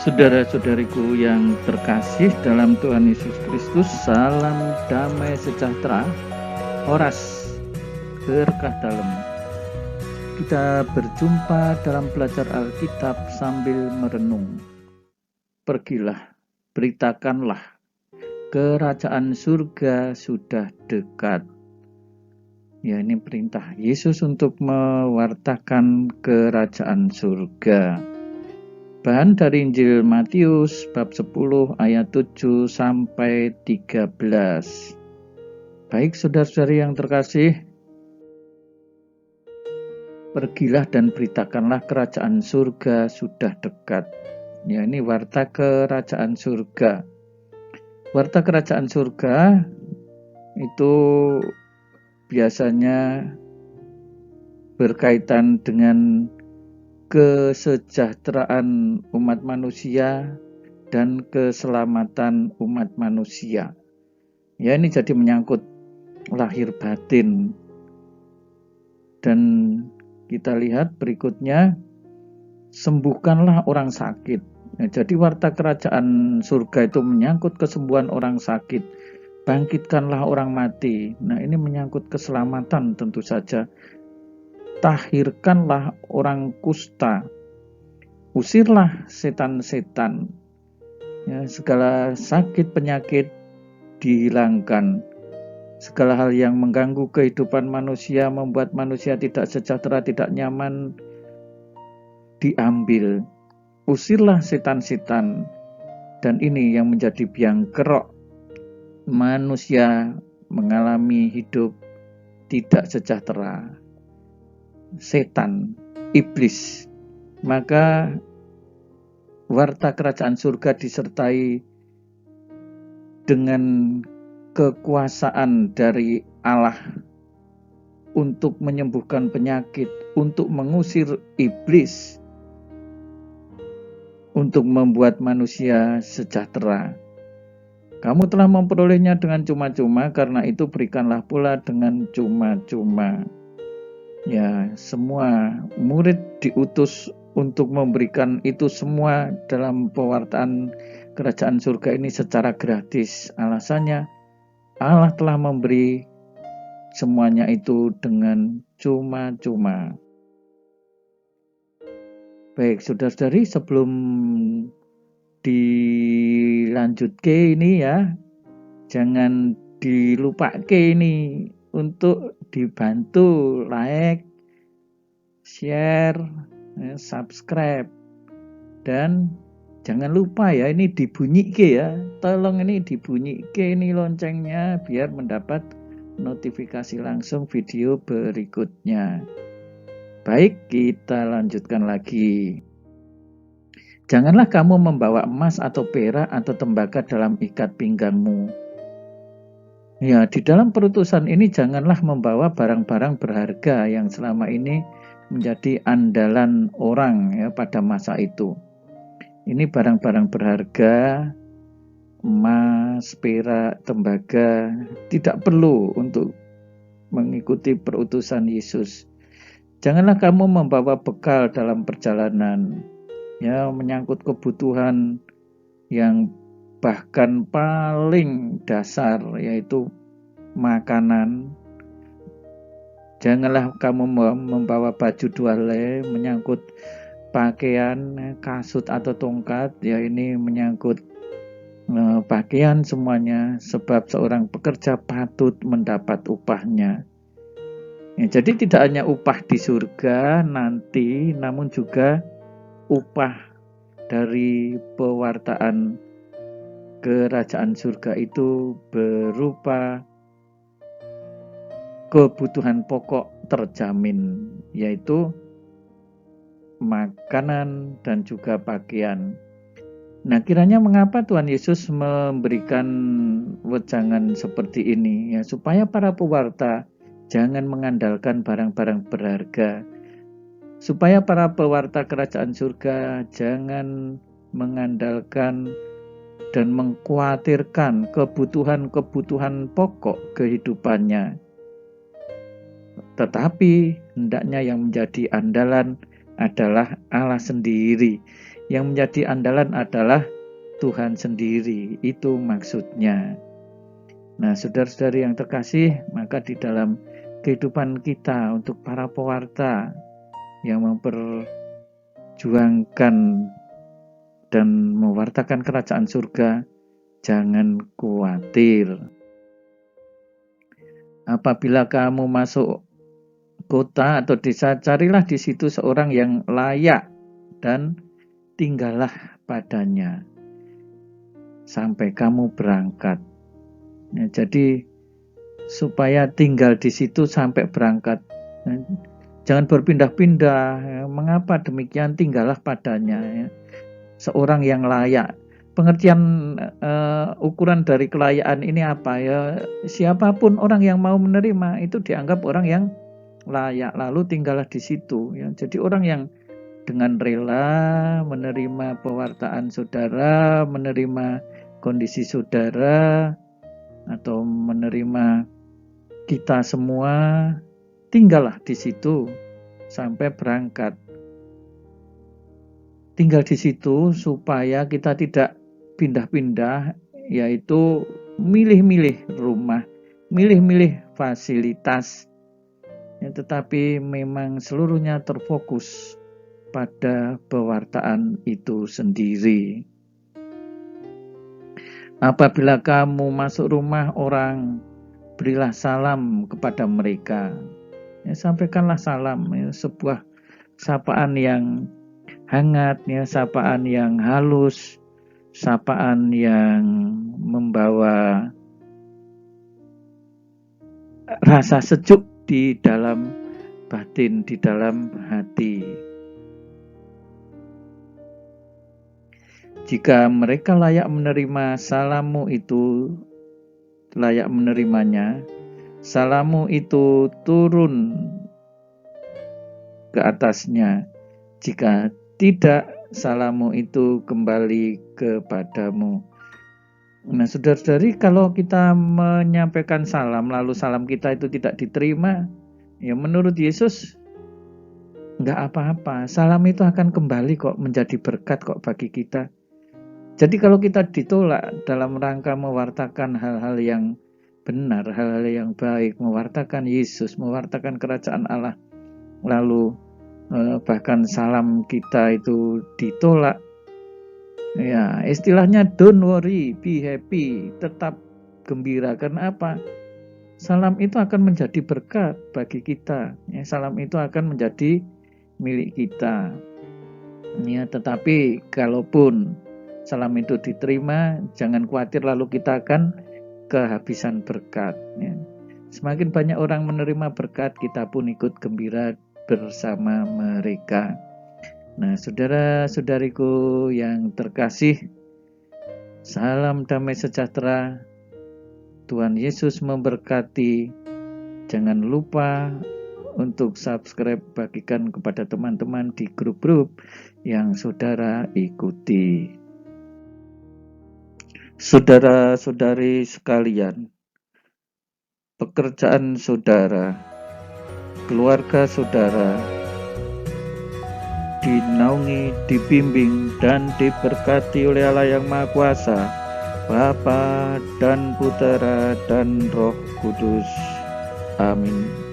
Saudara-saudariku yang terkasih dalam Tuhan Yesus Kristus, salam damai sejahtera, horas, berkah dalam. Kita berjumpa dalam belajar Alkitab sambil merenung. Pergilah, beritakanlah, kerajaan surga sudah dekat. Ya, ini perintah Yesus untuk mewartakan kerajaan surga. Bahan dari Injil Matius bab 10 ayat 7 sampai 13. Baik saudara-saudari yang terkasih, pergilah dan beritakanlah kerajaan surga sudah dekat. Ya, ini warta kerajaan surga. Warta kerajaan surga itu biasanya berkaitan dengan kesejahteraan umat manusia dan keselamatan umat manusia. Ya, ini jadi menyangkut lahir batin. Dan kita lihat berikutnya, sembuhkanlah orang sakit. Nah, jadi warta kerajaan surga itu menyangkut kesembuhan orang sakit. Bangkitkanlah orang mati. Nah, ini menyangkut keselamatan tentu saja. Tahirkanlah orang kusta, usirlah setan-setan, ya, segala sakit penyakit dihilangkan, segala hal yang mengganggu kehidupan manusia, membuat manusia tidak sejahtera, tidak nyaman, diambil. Usirlah setan-setan, dan ini yang menjadi biang kerok manusia mengalami hidup tidak sejahtera. Setan, iblis. Maka warta kerajaan surga disertai dengan kekuasaan dari Allah untuk menyembuhkan penyakit, untuk mengusir iblis, untuk membuat manusia sejahtera. Kamu telah memperolehnya dengan cuma-cuma, karena itu berikanlah pula dengan cuma-cuma. Ya, semua murid diutus untuk memberikan itu semua dalam pewartaan kerajaan surga ini secara gratis. Alasannya, Allah telah memberi semuanya itu dengan cuma-cuma. Baik, saudara-saudari, sebelum dilanjutke ini ya, jangan dilupake ini untuk dibantu like, share, subscribe, dan jangan lupa ya, ini dibunyike ya, tolong ini dibunyike ini loncengnya biar mendapat notifikasi langsung video berikutnya. Baik, kita lanjutkan lagi. Janganlah kamu membawa emas atau perak atau tembaga dalam ikat pinggangmu. Ya, di dalam perutusan ini janganlah membawa barang-barang berharga yang selama ini menjadi andalan orang ya pada masa itu. Ini barang-barang berharga, emas, perak, tembaga, tidak perlu untuk mengikuti perutusan Yesus. Janganlah kamu membawa bekal dalam perjalanan, ya, menyangkut kebutuhan yang bahkan paling dasar, yaitu makanan. Janganlah kamu membawa baju duale, menyangkut pakaian, kasut atau tongkat, ya ini menyangkut pakaian semuanya, sebab seorang pekerja patut mendapat upahnya. Ya, jadi tidak hanya upah di surga nanti, namun juga upah dari pewartaan kerajaan surga itu berupa kebutuhan pokok terjamin, yaitu makanan dan juga pakaian. Nah, kiranya mengapa Tuhan Yesus memberikan wejangan seperti ini? Ya, supaya para pewarta jangan mengandalkan barang-barang berharga. Supaya para pewarta kerajaan surga jangan mengandalkan dan mengkhawatirkan kebutuhan-kebutuhan pokok kehidupannya. Tetapi hendaknya yang menjadi andalan adalah Allah sendiri. Yang menjadi andalan adalah Tuhan sendiri. Itu maksudnya. Nah, saudara-saudari yang terkasih, maka di dalam kehidupan kita untuk para pewarta yang memperjuangkan dan mewartakan kerajaan surga, jangan khawatir. Apabila kamu masuk kota atau desa, carilah di situ seorang yang layak dan tinggallah padanya sampai kamu berangkat. Ya, jadi supaya tinggal di situ sampai berangkat. Jangan berpindah-pindah. Ya, mengapa demikian? Tinggallah padanya. Ya. Seorang yang layak. Pengertian ukuran dari kelayaan ini apa ya? Siapapun orang yang mau menerima itu dianggap orang yang layak. Lalu tinggallah di situ. Ya. Jadi orang yang dengan rela menerima pewartaan saudara, menerima kondisi saudara, atau menerima kita semua, tinggallah di situ sampai berangkat. Tinggal di situ supaya kita tidak pindah-pindah, yaitu milih-milih rumah, milih-milih fasilitas, ya, tetapi memang seluruhnya terfokus pada pewartaan itu sendiri. Apabila kamu masuk rumah orang, berilah salam kepada mereka. Ya, sampaikanlah salam, ya, sebuah sapaan yang hangat, ya, sapaan yang halus, sapaan yang membawa rasa sejuk di dalam batin, di dalam hati. Jika mereka layak menerima salammu itu, layak menerimanya, salammu itu turun ke atasnya. Jika tidak, salammu itu kembali kepadamu. Nah, saudara-saudari, kalau kita menyampaikan salam, lalu salam kita itu tidak diterima, ya menurut Yesus, enggak apa-apa. Salam itu akan kembali kok, menjadi berkat kok bagi kita. Jadi kalau kita ditolak dalam rangka mewartakan hal-hal yang benar, hal-hal yang baik, mewartakan Yesus, mewartakan kerajaan Allah, lalu bahkan salam kita itu ditolak, ya istilahnya don't worry, be happy, tetap gembira. Karena apa? Salam itu akan menjadi berkat bagi kita, ya, salam itu akan menjadi milik kita, ya. Tetapi kalaupun salam itu diterima, jangan khawatir lalu kita akan kehabisan berkat. Ya. Semakin banyak orang menerima berkat, kita pun ikut gembira bersama mereka. Nah, saudara-saudariku yang terkasih, salam damai sejahtera. Tuhan Yesus memberkati. Jangan lupa untuk subscribe, bagikan kepada teman-teman di grup-grup yang saudara ikuti. Saudara-saudari sekalian, pekerjaan saudara, keluarga saudara dinaungi, dibimbing, dan diberkati oleh Allah yang Maha Kuasa, Bapa dan Putera dan Roh Kudus. Amin.